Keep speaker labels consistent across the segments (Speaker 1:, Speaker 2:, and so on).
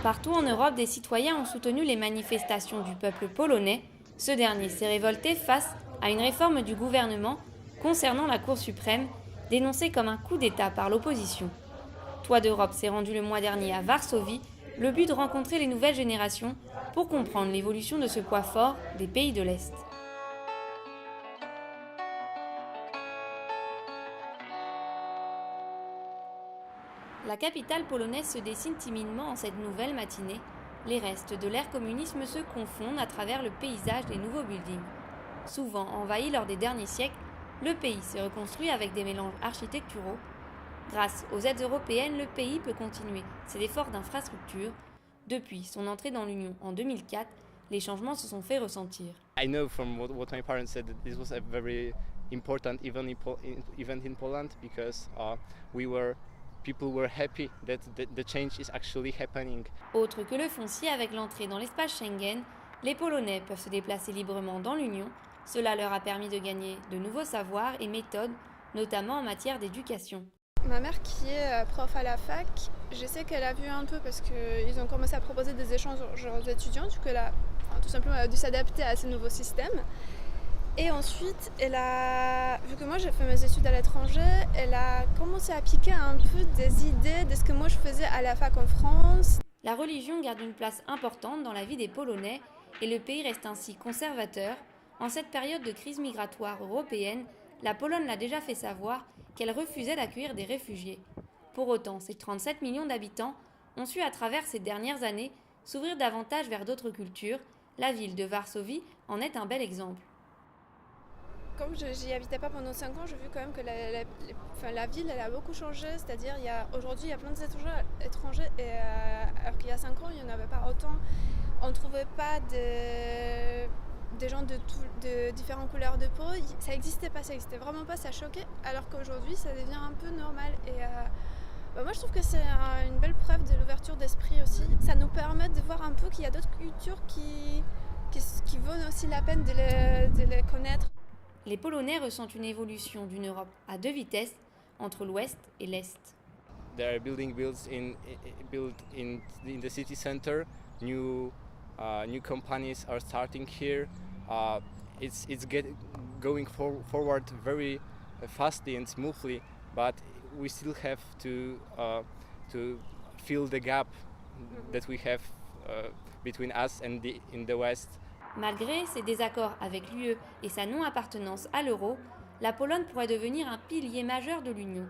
Speaker 1: Partout en Europe, des citoyens ont soutenu les manifestations du peuple polonais. Ce dernier s'est révolté face à une réforme du gouvernement concernant la Cour suprême, dénoncée comme un coup d'État par l'opposition. Toit d'Europe s'est rendu le mois dernier à Varsovie, le but de rencontrer les nouvelles générations pour comprendre l'évolution de ce poids fort des pays de l'Est. La capitale polonaise se dessine timidement en cette nouvelle matinée. Les restes de l'ère communisme se confondent à travers le paysage des nouveaux buildings. Souvent envahi lors des derniers siècles, le pays s'est reconstruit avec des mélanges architecturaux. Grâce aux aides européennes, le pays peut continuer ses efforts d'infrastructure. Depuis son entrée dans l'Union en 2004, les changements se sont fait ressentir.
Speaker 2: I know from what my parents said that this was a very important event in Poland because people were happy that the change is actually happening.
Speaker 1: Autre que le foncier, avec l'entrée dans l'espace Schengen, les Polonais peuvent se déplacer librement dans l'Union. Cela leur a permis de gagner de nouveaux savoirs et méthodes, notamment en matière d'éducation.
Speaker 3: Ma mère qui est prof à la fac, je sais qu'elle a vu un peu parce qu'ils ont commencé à proposer des échanges aux étudiants, du coup elle a tout simplement dû s'adapter à ce nouveau système. Et ensuite, vu que moi j'ai fait mes études à l'étranger, elle a commencé à piquer un peu des idées de ce que moi je faisais à la fac en France.
Speaker 1: La religion garde une place importante dans la vie des Polonais et le pays reste ainsi conservateur. En cette période de crise migratoire européenne, la Pologne l'a déjà fait savoir qu'elle refusait d'accueillir des réfugiés. Pour autant, ses 37 millions d'habitants ont su à travers ces dernières années s'ouvrir davantage vers d'autres cultures. La ville de Varsovie en est un bel exemple.
Speaker 3: Comme je n'y habitais pas pendant 5 ans, j'ai vu quand même que la ville elle a beaucoup changé. C'est-à-dire aujourd'hui il y a plein d'étrangers alors qu'il y a 5 ans il n'y en avait pas autant. On ne trouvait pas des gens de différentes couleurs de peau. Ça n'existait vraiment pas, ça choquait. Alors qu'aujourd'hui ça devient un peu normal. Moi je trouve que c'est une belle preuve de l'ouverture d'esprit aussi. Ça nous permet de voir un peu qu'il y a d'autres cultures qui valent aussi la peine de les connaître.
Speaker 1: Les Polonais ressentent une évolution d'une Europe à 2 vitesses entre l'Ouest et l'Est.
Speaker 2: There are built in the city center. New companies are starting here. It's going forward very fastly and smoothly, but we still have to fill the gap that we have between us and in the West.
Speaker 1: Malgré ses désaccords avec l'UE et sa non-appartenance à l'euro, la Pologne pourrait devenir un pilier majeur de l'Union,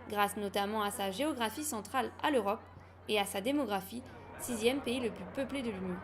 Speaker 1: grâce notamment à sa géographie centrale à l'Europe et à sa démographie, 6e pays le plus peuplé de l'Union.